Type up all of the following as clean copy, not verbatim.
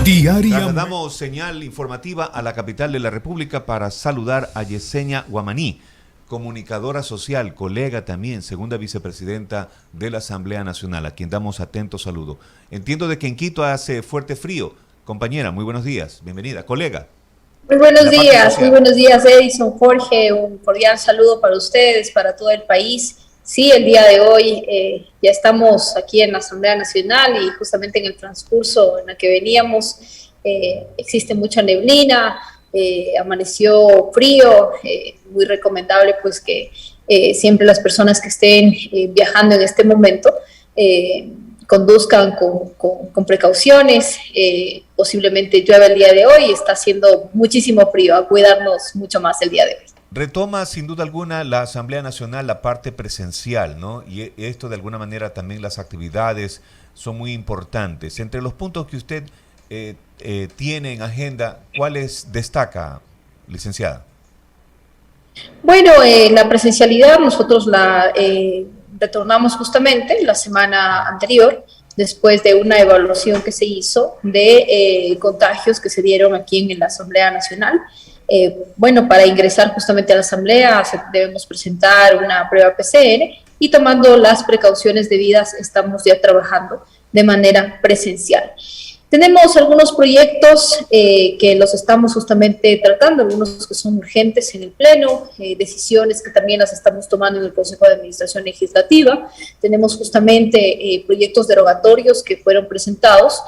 Diario. Damos señal informativa a la capital de la República para saludar a Yesenia Guamaní, comunicadora social, colega también, segunda vicepresidenta de la Asamblea Nacional, a quien damos atento saludo. Entiendo de que en Quito hace fuerte frío. Compañera, muy buenos días, bienvenida. Colega. Muy buenos días Edison, Jorge, un cordial saludo para ustedes, para todo el país. Sí, el día de hoy ya estamos aquí en la Asamblea Nacional y justamente en el transcurso en el que veníamos existe mucha neblina, amaneció frío, muy recomendable pues que siempre las personas que estén viajando en este momento conduzcan con precauciones, posiblemente llueva el día de hoy, está haciendo muchísimo frío, a cuidarnos mucho más el día de hoy. Retoma sin duda alguna la Asamblea Nacional la parte presencial, ¿no? Y esto de alguna manera también las actividades son muy importantes. Entre los puntos que usted tiene en agenda, ¿cuáles destaca, licenciada? Bueno, la presencialidad nosotros la retornamos justamente la semana anterior, después de una evaluación que se hizo de contagios que se dieron aquí en la Asamblea Nacional. Bueno, para ingresar justamente a la Asamblea debemos presentar una prueba PCR y tomando las precauciones debidas estamos ya trabajando de manera presencial. Tenemos algunos proyectos que los estamos justamente tratando, algunos que son urgentes en el Pleno, decisiones que también las estamos tomando en el Consejo de Administración Legislativa. Tenemos justamente proyectos derogatorios que fueron presentados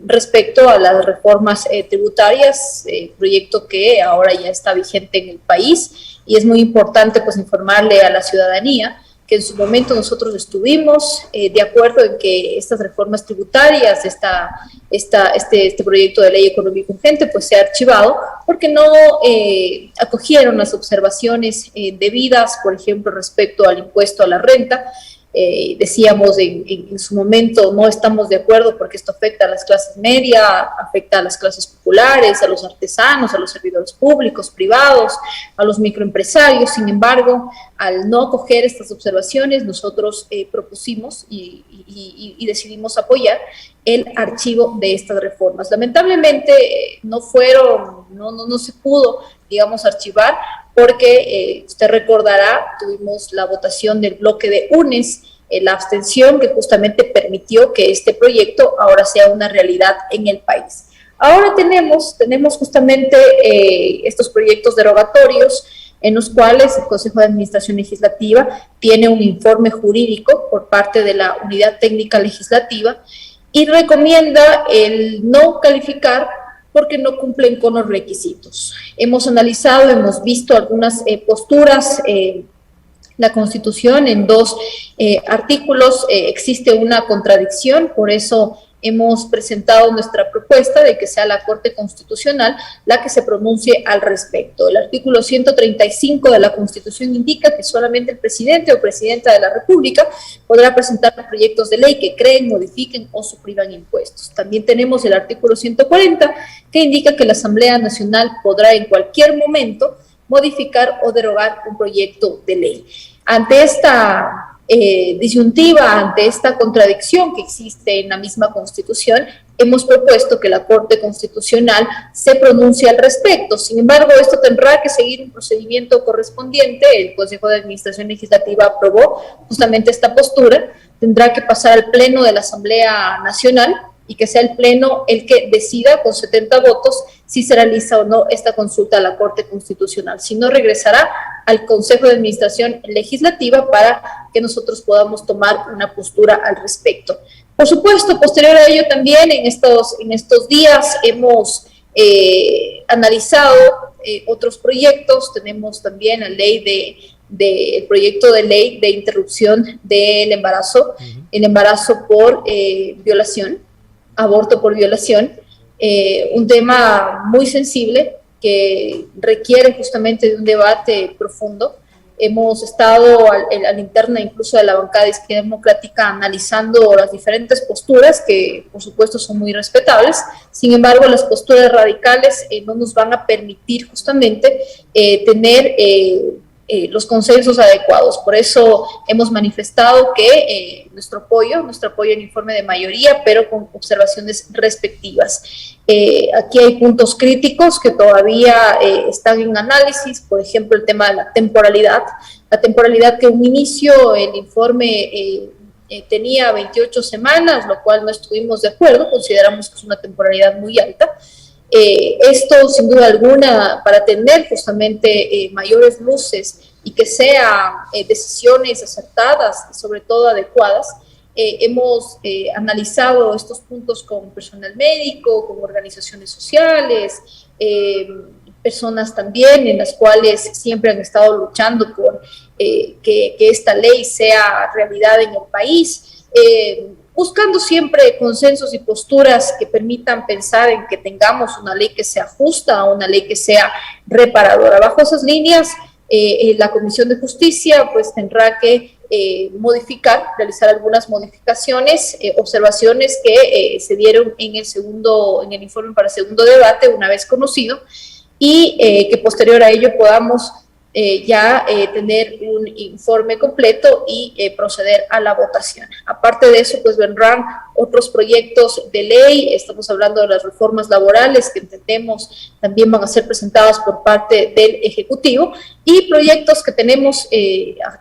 respecto a las reformas tributarias, proyecto que ahora ya está vigente en el país y es muy importante pues informarle a la ciudadanía que en su momento nosotros estuvimos de acuerdo en que estas reformas tributarias, este proyecto de ley económica urgente, pues sea archivado, porque no acogieron las observaciones debidas, por ejemplo, respecto al impuesto a la renta. Decíamos en su momento no estamos de acuerdo porque esto afecta a las clases medias, afecta a las clases populares, a los artesanos, a los servidores públicos, privados, a los microempresarios. Sin embargo, al no acoger estas observaciones, nosotros propusimos y decidimos apoyar el archivo de estas reformas. Lamentablemente no se pudo, digamos, archivar porque usted recordará, tuvimos la votación del bloque de UNES, la abstención que justamente permitió que este proyecto ahora sea una realidad en el país. Ahora tenemos justamente estos proyectos derogatorios en los cuales el Consejo de Administración Legislativa tiene un informe jurídico por parte de la Unidad Técnica Legislativa y recomienda el no calificar porque no cumplen con los requisitos. Hemos analizado, hemos visto algunas posturas, la Constitución en dos artículos existe una contradicción, por eso hemos presentado nuestra propuesta de que sea la Corte Constitucional la que se pronuncie al respecto. El artículo 135 de la Constitución indica que solamente el presidente o presidenta de la República podrá presentar proyectos de ley que creen, modifiquen o supriman impuestos. También tenemos el artículo 140 que indica que la Asamblea Nacional podrá en cualquier momento modificar o derogar un proyecto de ley. Ante esta disyuntiva, ante esta contradicción que existe en la misma Constitución, hemos propuesto que la Corte Constitucional se pronuncie al respecto. Sin embargo, esto tendrá que seguir un procedimiento correspondiente. El Consejo de Administración Legislativa aprobó justamente esta postura. Tendrá que pasar al Pleno de la Asamblea Nacional y que sea el Pleno el que decida con 70 votos si se realiza o no esta consulta a la Corte Constitucional. Si no, regresará al Consejo de Administración Legislativa para que nosotros podamos tomar una postura al respecto. Por supuesto, posterior a ello también en estos días hemos analizado otros proyectos. Tenemos también la ley el proyecto de ley de interrupción del embarazo, el embarazo por violación, aborto por violación, un tema muy sensible que requiere justamente de un debate profundo. Hemos estado a la interna incluso de la bancada de Izquierda Democrática analizando las diferentes posturas que por supuesto son muy respetables. Sin embargo, las posturas radicales no nos van a permitir justamente tener los consensos adecuados. Por eso hemos manifestado que nuestro apoyo al informe de mayoría, pero con observaciones respectivas. Aquí hay puntos críticos que todavía están en análisis, por ejemplo, el tema de la temporalidad que un inicio el informe tenía 28 semanas, lo cual no estuvimos de acuerdo, consideramos que es una temporalidad muy alta. Esto, sin duda alguna, para tener justamente mayores luces y que sean decisiones acertadas y sobre todo adecuadas, hemos analizado estos puntos con personal médico, con organizaciones sociales, personas también en las cuales siempre han estado luchando por que esta ley sea realidad en el país, buscando siempre consensos y posturas que permitan pensar en que tengamos una ley que sea justa, una ley que sea reparadora. Bajo esas líneas, la Comisión de Justicia pues tendrá que realizar algunas modificaciones, observaciones que se dieron en el informe para segundo debate una vez conocido, y que posterior a ello podamos tener un informe completo y proceder a la votación. Aparte de eso, pues vendrán otros proyectos de ley. Estamos hablando de las reformas laborales que entendemos también van a ser presentadas por parte del Ejecutivo, y proyectos que tenemos,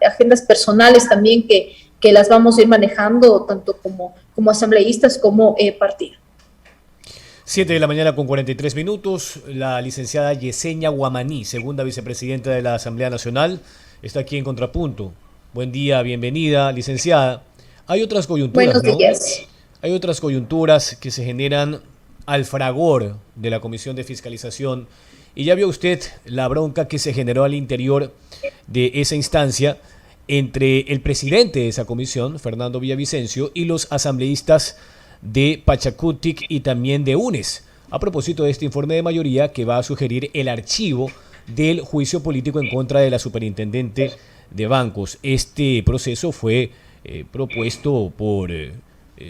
agendas personales también que las vamos a ir manejando tanto como asambleístas como partido. 7:43 a.m, la licenciada Yesenia Guamaní, segunda vicepresidenta de la Asamblea Nacional, está aquí en Contrapunto. Buen día, bienvenida, licenciada. Hay otras coyunturas, Buenos días. Hay otras coyunturas que se generan al fragor de la Comisión de Fiscalización, y ya vio usted la bronca que se generó al interior de esa instancia entre el presidente de esa comisión, Fernando Villavicencio, y los asambleístas de Pachacutic y también de UNES, a propósito de este informe de mayoría que va a sugerir el archivo del juicio político en contra de la superintendente de bancos. Este proceso fue propuesto por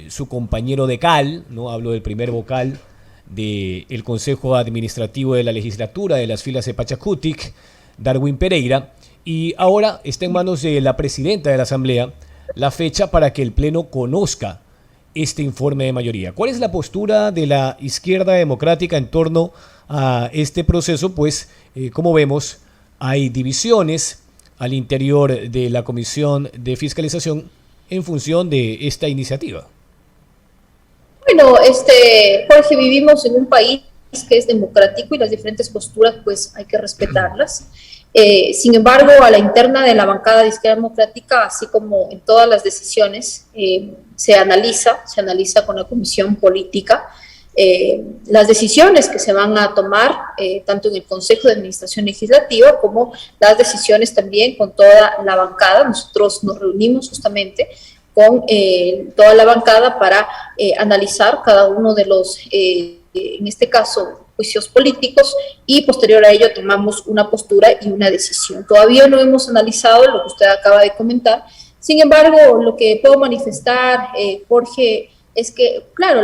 su compañero de CAL, ¿no? Hablo del primer vocal del Consejo Administrativo de la Legislatura de las filas de Pachacutic, Darwin Pereira, y ahora está en manos de la presidenta de la Asamblea la fecha para que el Pleno conozca este informe de mayoría. ¿Cuál es la postura de la izquierda democrática en torno a este proceso? Pues, como vemos, hay divisiones al interior de la Comisión de Fiscalización en función de esta iniciativa. Bueno, Jorge, vivimos en un país que es democrático y las diferentes posturas pues hay que respetarlas. Sin embargo, a la interna de la bancada de Izquierda Democrática, así como en todas las decisiones, se analiza con la comisión política las decisiones que se van a tomar, tanto en el Consejo de Administración Legislativa como las decisiones también con toda la bancada. Nosotros nos reunimos justamente con toda la bancada para analizar cada uno de los, en este caso, juicios políticos, y posterior a ello tomamos una postura y una decisión. Todavía no hemos analizado lo que usted acaba de comentar. Sin embargo, lo que puedo manifestar, Jorge, es que, claro,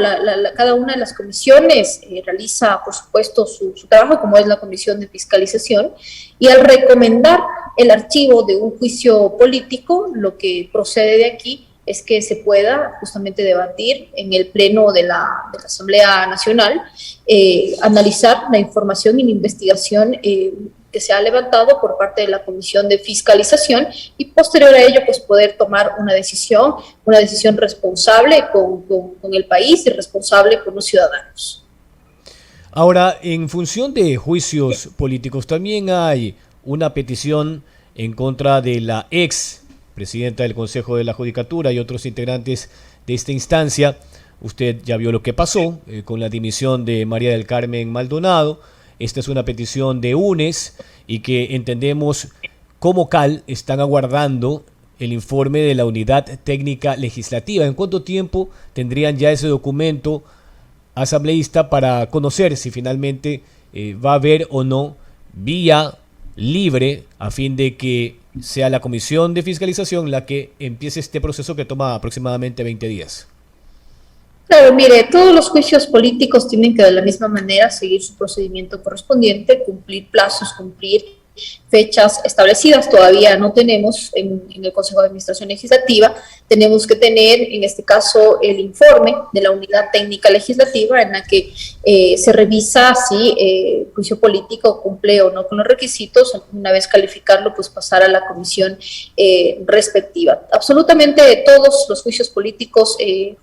cada una de las comisiones realiza, por supuesto, su trabajo, como es la Comisión de Fiscalización, y al recomendar el archivo de un juicio político, lo que procede de aquí es que se pueda justamente debatir en el Pleno de la Asamblea Nacional, analizar la información y la investigación que se ha levantado por parte de la Comisión de Fiscalización, y posterior a ello pues poder tomar una decisión responsable con el país y responsable con los ciudadanos. Ahora, en función de juicios políticos, también hay una petición en contra de la ex presidenta del Consejo de la Judicatura y otros integrantes de esta instancia. Usted ya vio lo que pasó con la dimisión de María del Carmen Maldonado. Esta es una petición de UNES y que entendemos como CAL están aguardando el informe de la Unidad Técnica Legislativa. ¿En cuánto tiempo tendrían ya ese documento asambleísta para conocer si finalmente va a haber o no vía libre a fin de que sea la Comisión de Fiscalización la que empiece este proceso que toma aproximadamente 20 días? Claro, mire, todos los juicios políticos tienen que de la misma manera seguir su procedimiento correspondiente, cumplir plazos, cumplir fechas establecidas, todavía no tenemos en el Consejo de Administración Legislativa. Tenemos que tener, en este caso, el informe de la Unidad Técnica Legislativa en la que se revisa si juicio político cumple o no con los requisitos. Una vez calificarlo, pues pasar a la comisión respectiva. Absolutamente todos los juicios políticos,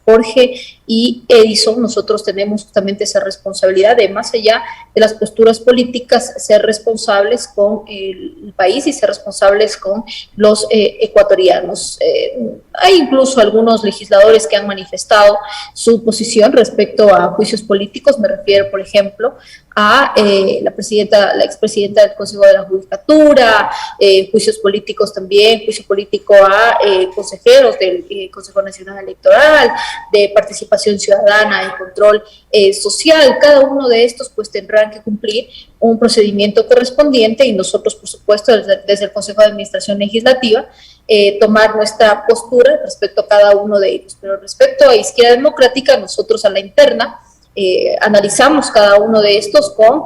Jorge y Edison, nosotros tenemos justamente esa responsabilidad de, más allá de las posturas políticas, ser responsables con el país y ser responsables con los ecuatorianos. Hay incluso algunos legisladores que han manifestado su posición respecto a juicios políticos. Me refiero, por ejemplo, a la expresidenta del Consejo de la Judicatura, juicios políticos también, juicio político a consejeros del Consejo Nacional Electoral, de participación ciudadana y control social. Cada uno de estos pues tendrán que cumplir un procedimiento correspondiente y nosotros, por supuesto, desde el Consejo de Administración Legislativa, tomar nuestra postura respecto a cada uno de ellos. Pero respecto a Izquierda Democrática, nosotros a la interna analizamos cada uno de estos con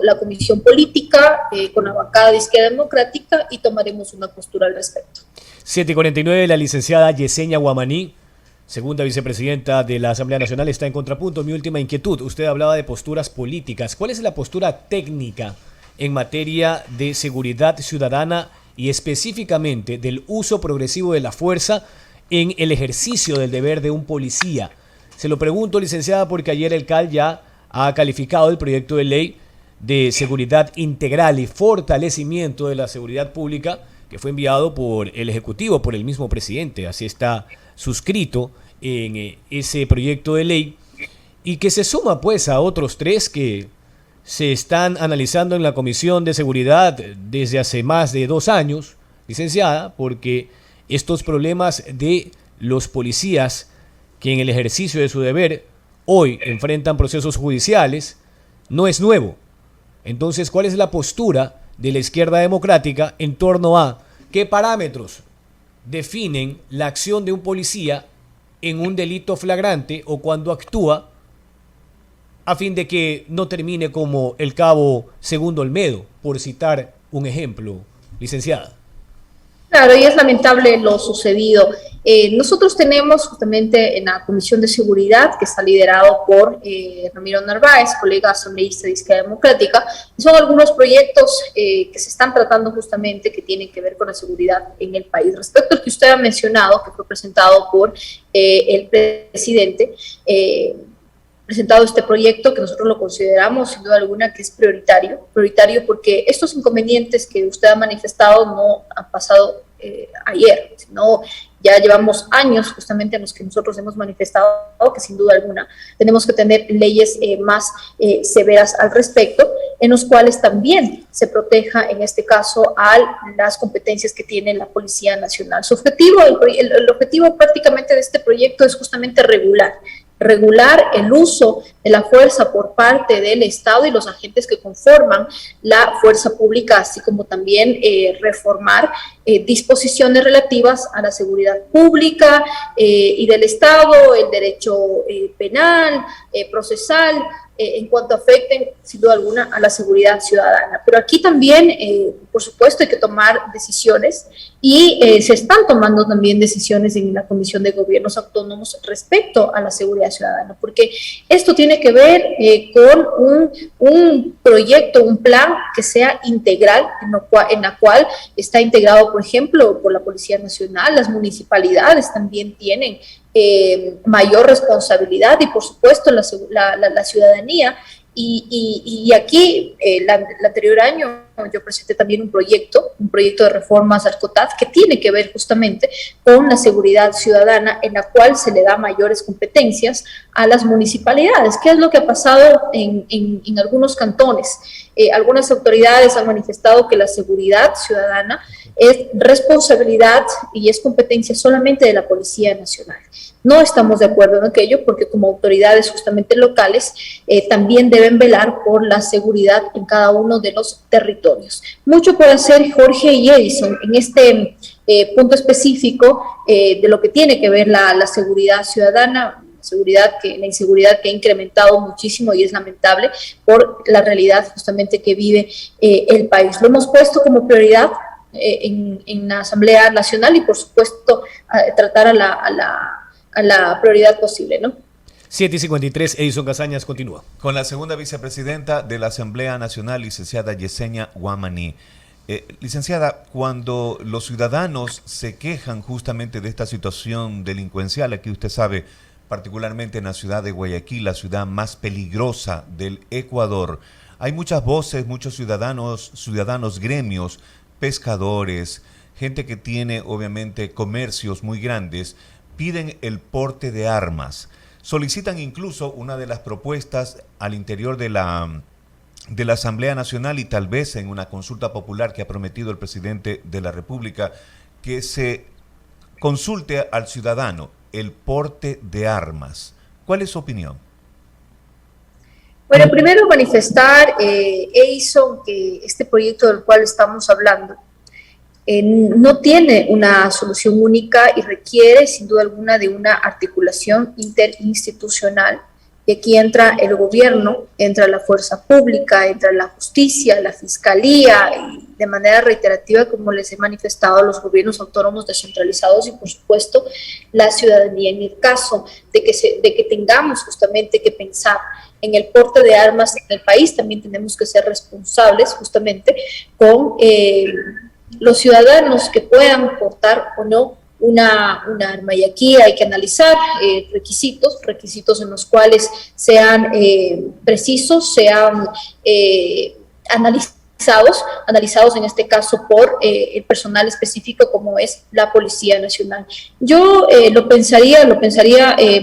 la comisión política, con la bancada de Izquierda Democrática, y tomaremos una postura al respecto. 7:49, la licenciada Yesenia Guamaní, segunda vicepresidenta de la Asamblea Nacional, está en contrapunto. Mi última inquietud, usted hablaba de posturas políticas. ¿Cuál es la postura técnica en materia de seguridad ciudadana y específicamente del uso progresivo de la fuerza en el ejercicio del deber de un policía? Se lo pregunto, licenciada, porque ayer el CAL ya ha calificado el proyecto de ley de seguridad integral y fortalecimiento de la seguridad pública que fue enviado por el Ejecutivo, por el mismo presidente. Así está suscrito en ese proyecto de ley y que se suma pues a otros 3 que se están analizando en la Comisión de Seguridad desde hace más de 2 años, licenciada, porque estos problemas de los policías que en el ejercicio de su deber hoy enfrentan procesos judiciales no es nuevo. Entonces, ¿cuál es la postura de la Izquierda Democrática en torno a qué parámetros definen la acción de un policía en un delito flagrante o cuando actúa a fin de que no termine como el cabo Segundo Olmedo, por citar un ejemplo, licenciada? Claro, y es lamentable lo sucedido. Nosotros tenemos justamente en la Comisión de Seguridad, que está liderado por Ramiro Narváez, colega asambleísta de Izquierda Democrática, y son algunos proyectos que se están tratando justamente que tienen que ver con la seguridad en el país. Respecto al que usted ha mencionado, que fue presentado por el presidente, presentado este proyecto, que nosotros lo consideramos sin duda alguna que es prioritario porque estos inconvenientes que usted ha manifestado no han pasado ayer, sino ya llevamos años justamente en los que nosotros hemos manifestado que sin duda alguna tenemos que tener leyes más severas al respecto, en los cuales también se proteja en este caso a las competencias que tiene la Policía Nacional. Su objetivo, el objetivo prácticamente de este proyecto es justamente regular el uso de la fuerza por parte del Estado y los agentes que conforman la fuerza pública, así como también reformar disposiciones relativas a la seguridad pública y del Estado, el derecho penal, procesal, en cuanto afecten, sin duda alguna, a la seguridad ciudadana. Pero aquí también, por supuesto, hay que tomar decisiones y se están tomando también decisiones en la Comisión de Gobiernos Autónomos respecto a la seguridad ciudadana, porque esto tiene que ver con un proyecto, un plan que sea integral, en la cual está integrado, por ejemplo, por la Policía Nacional. Las municipalidades también tienen mayor responsabilidad y por supuesto la ciudadanía y aquí el anterior año yo presenté también un proyecto de reformas al COTAD que tiene que ver justamente con la seguridad ciudadana, en la cual se le da mayores competencias a las municipalidades. ¿Qué es lo que ha pasado en algunos cantones? Algunas autoridades han manifestado que la seguridad ciudadana es responsabilidad y es competencia solamente de la Policía Nacional. No estamos de acuerdo en aquello porque como autoridades justamente locales también deben velar por la seguridad en cada uno de los territorios. Mucho puede hacer Jorge y Edison en este punto específico de lo que tiene que ver la seguridad ciudadana. la inseguridad que ha incrementado muchísimo y es lamentable por la realidad justamente que vive el país. Lo hemos puesto como prioridad en la Asamblea Nacional y por supuesto tratar a la prioridad posible, ¿no? 7:53, Edison Casañas continúa. Con la segunda vicepresidenta de la Asamblea Nacional, licenciada Yesenia Guamaní. Licenciada, cuando los ciudadanos se quejan justamente de esta situación delincuencial, aquí usted sabe, particularmente en la ciudad de Guayaquil, la ciudad más peligrosa del Ecuador, hay muchas voces, muchos ciudadanos, gremios, pescadores, gente que tiene obviamente comercios muy grandes, piden el porte de armas. Solicitan incluso una de las propuestas al interior de la Asamblea Nacional y tal vez en una consulta popular que ha prometido el presidente de la República, que se consulte al ciudadano el porte de armas. ¿Cuál es su opinión? Bueno, primero manifestar, Edison, que este proyecto del cual estamos hablando no tiene una solución única y requiere sin duda alguna de una articulación interinstitucional. Y aquí entra el gobierno, entra la fuerza pública, entra la justicia, la fiscalía y de manera reiterativa, como les he manifestado, los gobiernos autónomos descentralizados y por supuesto la ciudadanía. En el caso de que tengamos justamente que pensar en el porte de armas en el país, también tenemos que ser responsables justamente con los ciudadanos que puedan portar o no una arma. Y aquí hay que analizar requisitos en los cuales sean precisos, sean analizados en este caso por el personal específico como es la Policía Nacional. Yo lo pensaría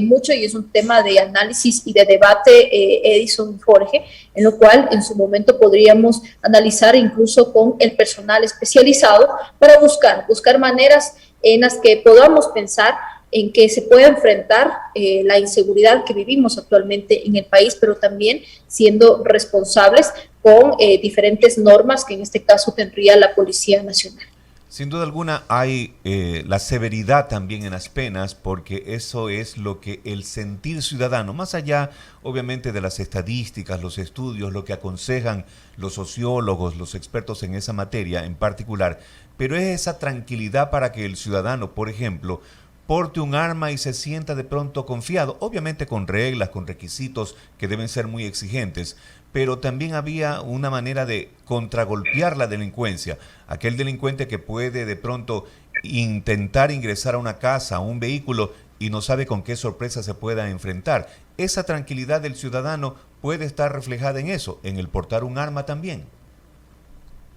mucho y es un tema de análisis y de debate, Edison y Jorge, en lo cual en su momento podríamos analizar incluso con el personal especializado para buscar maneras en las que podamos pensar en que se pueda enfrentar la inseguridad que vivimos actualmente en el país, pero también siendo responsables con diferentes normas que en este caso tendría la Policía Nacional. Sin duda alguna hay la severidad también en las penas, porque eso es lo que el sentir ciudadano, más allá obviamente de las estadísticas, los estudios, lo que aconsejan los sociólogos, los expertos en esa materia en particular, pero es esa tranquilidad para que el ciudadano, por ejemplo, porte un arma y se sienta de pronto confiado, obviamente con reglas, con requisitos que deben ser muy exigentes, pero también había una manera de contragolpear la delincuencia. Aquel delincuente que puede de pronto intentar ingresar a una casa, a un vehículo y no sabe con qué sorpresa se pueda enfrentar. Esa tranquilidad del ciudadano puede estar reflejada en eso, en el portar un arma también.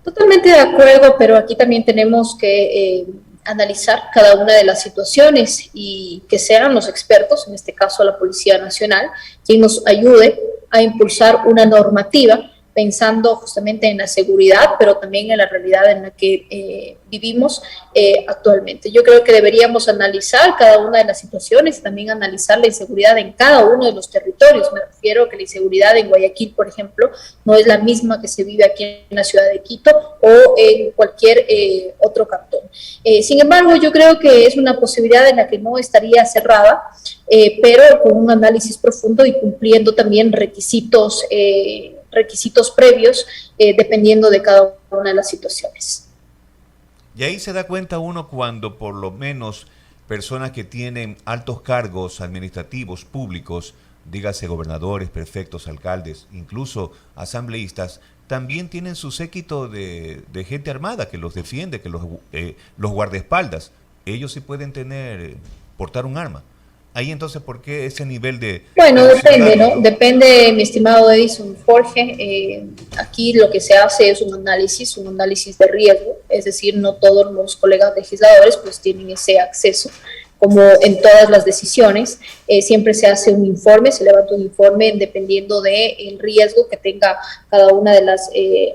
Totalmente de acuerdo, pero aquí también tenemos que analizar cada una de las situaciones y que sean los expertos, en este caso la Policía Nacional, quien nos ayude a impulsar una normativa pensando justamente en la seguridad, pero también en la realidad en la que vivimos actualmente. Yo creo que deberíamos analizar cada una de las situaciones, también analizar la inseguridad en cada uno de los territorios. Me refiero a que la inseguridad en Guayaquil, por ejemplo, no es la misma que se vive aquí en la ciudad de Quito o en cualquier otro cantón. Sin embargo, yo creo que es una posibilidad en la que no estaría cerrada, pero con un análisis profundo y cumpliendo también requisitos previos, dependiendo de cada una de las situaciones. Y ahí se da cuenta uno cuando por lo menos personas que tienen altos cargos administrativos públicos, dígase gobernadores, prefectos, alcaldes, incluso asambleístas, también tienen su séquito de gente armada que los defiende, que los guardaespaldas. Ellos sí pueden portar un arma. Ahí entonces, ¿por qué ese nivel de... Bueno, depende, ¿no? Depende, mi estimado Edison Jorge. Aquí lo que se hace es un análisis de riesgo, es decir, no todos los colegas legisladores pues tienen ese acceso. Como en todas las decisiones, siempre se hace un informe, se levanta un informe dependiendo del riesgo que tenga cada una de las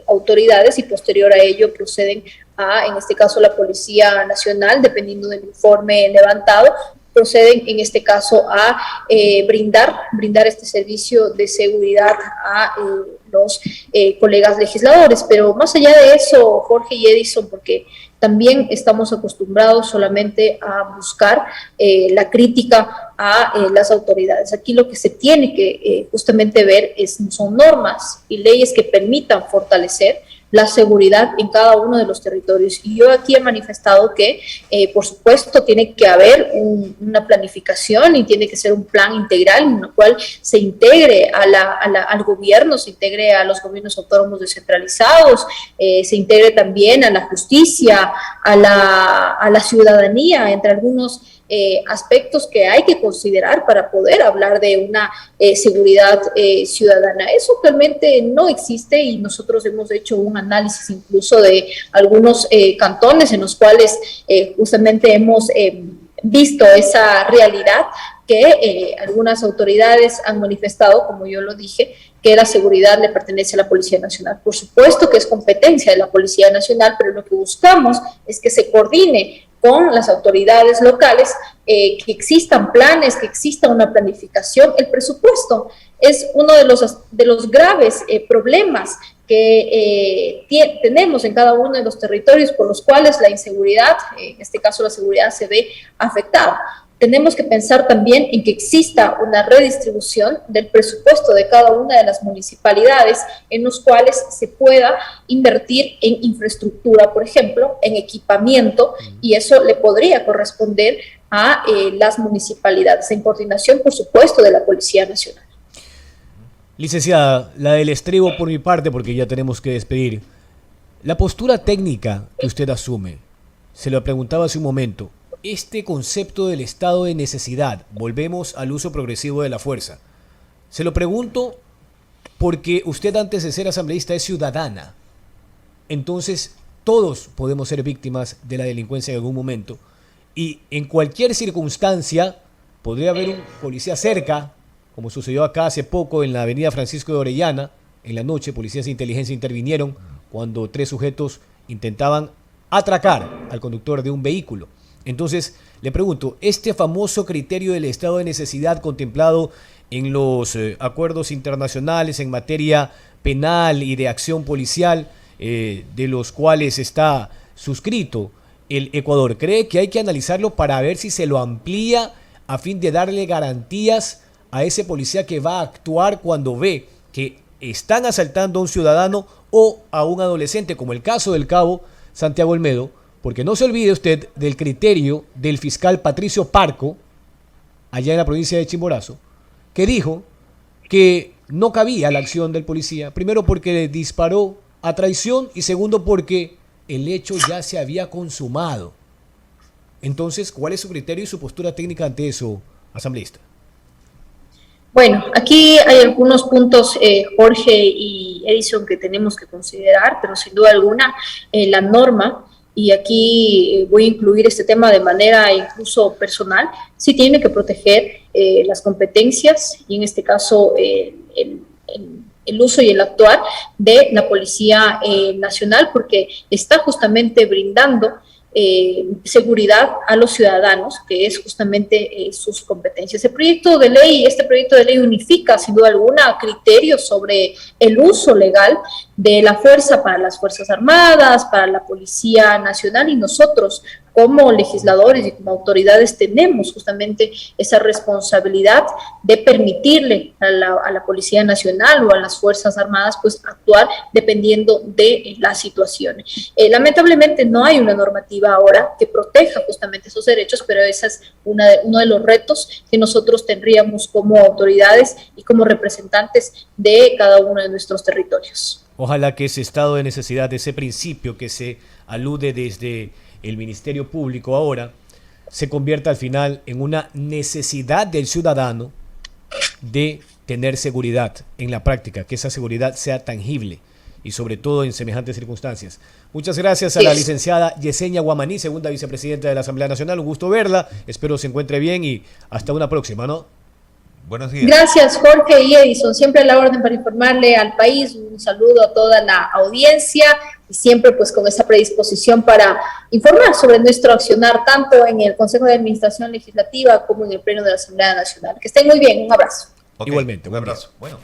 autoridades y posterior a ello proceden a, en este caso, la Policía Nacional, dependiendo del informe levantado, proceden en este caso a brindar este servicio de seguridad a los colegas legisladores. Pero más allá de eso, Jorge y Edison, porque también estamos acostumbrados solamente a buscar la crítica a las autoridades. Aquí lo que se tiene que justamente ver son normas y leyes que permitan fortalecer la seguridad en cada uno de los territorios. Y yo aquí he manifestado que, por supuesto, tiene que haber una planificación y tiene que ser un plan integral en el cual se integre al gobierno, se integre a los gobiernos autónomos descentralizados, se integre también a la justicia, a la ciudadanía, entre algunos aspectos que hay que considerar para poder hablar de una seguridad ciudadana. Eso actualmente no existe y nosotros hemos hecho un análisis incluso de algunos cantones en los cuales justamente hemos visto esa realidad que algunas autoridades han manifestado, como yo lo dije, que la seguridad le pertenece a la Policía Nacional. Por supuesto que es competencia de la Policía Nacional, pero lo que buscamos es que se coordine con las autoridades locales, que existan planes, que exista una planificación. El presupuesto es uno de los graves problemas que tenemos en cada uno de los territorios por los cuales la inseguridad, en este caso la seguridad, se ve afectada. Tenemos que pensar también en que exista una redistribución del presupuesto de cada una de las municipalidades en los cuales se pueda invertir en infraestructura, por ejemplo, en equipamiento, y eso le podría corresponder a las municipalidades, en coordinación, por supuesto, de la Policía Nacional. Licenciada, la del estribo por mi parte, porque ya tenemos que despedir. La postura técnica que usted asume, se lo preguntaba hace un momento, este concepto del estado de necesidad, volvemos al uso progresivo de la fuerza. Se lo pregunto porque usted, antes de ser asambleísta, es ciudadana. Entonces, todos podemos ser víctimas de la delincuencia en algún momento. Y en cualquier circunstancia podría haber un policía cerca, como sucedió acá hace poco en la avenida Francisco de Orellana. En la noche, policías de inteligencia intervinieron cuando 3 sujetos intentaban atracar al conductor de un vehículo. Entonces, le pregunto, este famoso criterio del estado de necesidad contemplado en los acuerdos internacionales en materia penal y de acción policial, de los cuales está suscrito el Ecuador, ¿cree que hay que analizarlo para ver si se lo amplía a fin de darle garantías a ese policía que va a actuar cuando ve que están asaltando a un ciudadano o a un adolescente, como el caso del cabo Santiago Olmedo? Porque no se olvide usted del criterio del fiscal Patricio Parco, allá en la provincia de Chimborazo, que dijo que no cabía la acción del policía, primero porque le disparó a traición y segundo porque el hecho ya se había consumado. Entonces, ¿cuál es su criterio y su postura técnica ante eso, asambleísta? Bueno, aquí hay algunos puntos, Jorge y Edison, que tenemos que considerar, pero sin duda alguna la norma, y aquí voy a incluir este tema de manera incluso personal, sí tiene que proteger las competencias y en este caso el uso y el actuar de la Policía Nacional, porque está justamente brindando seguridad a los ciudadanos, que es justamente sus competencias. Este proyecto de ley unifica sin duda alguna criterios sobre el uso legal de la fuerza para las Fuerzas Armadas, para la Policía Nacional, y nosotros como legisladores y como autoridades tenemos justamente esa responsabilidad de permitirle a la Policía Nacional o a las Fuerzas Armadas pues actuar dependiendo de la situación. Lamentablemente no hay una normativa ahora que proteja justamente esos derechos, pero ese es uno de los retos que nosotros tendríamos como autoridades y como representantes de cada uno de nuestros territorios. Ojalá que ese estado de necesidad, ese principio que se alude desde el Ministerio Público ahora, se convierta al final en una necesidad del ciudadano de tener seguridad en la práctica, que esa seguridad sea tangible y sobre todo en semejantes circunstancias. Muchas gracias a la licenciada Yesenia Guamaní, segunda vicepresidenta de la Asamblea Nacional. Un gusto verla, espero se encuentre bien y hasta una próxima, ¿no? Buenos días. Gracias, Jorge y Edison. Siempre a la orden para informarle al país. Un saludo a toda la audiencia y siempre pues con esa predisposición para informar sobre nuestro accionar tanto en el Consejo de Administración Legislativa como en el Pleno de la Asamblea Nacional. Que estén muy bien. Un abrazo. Okay. Igualmente. Un abrazo. Bueno.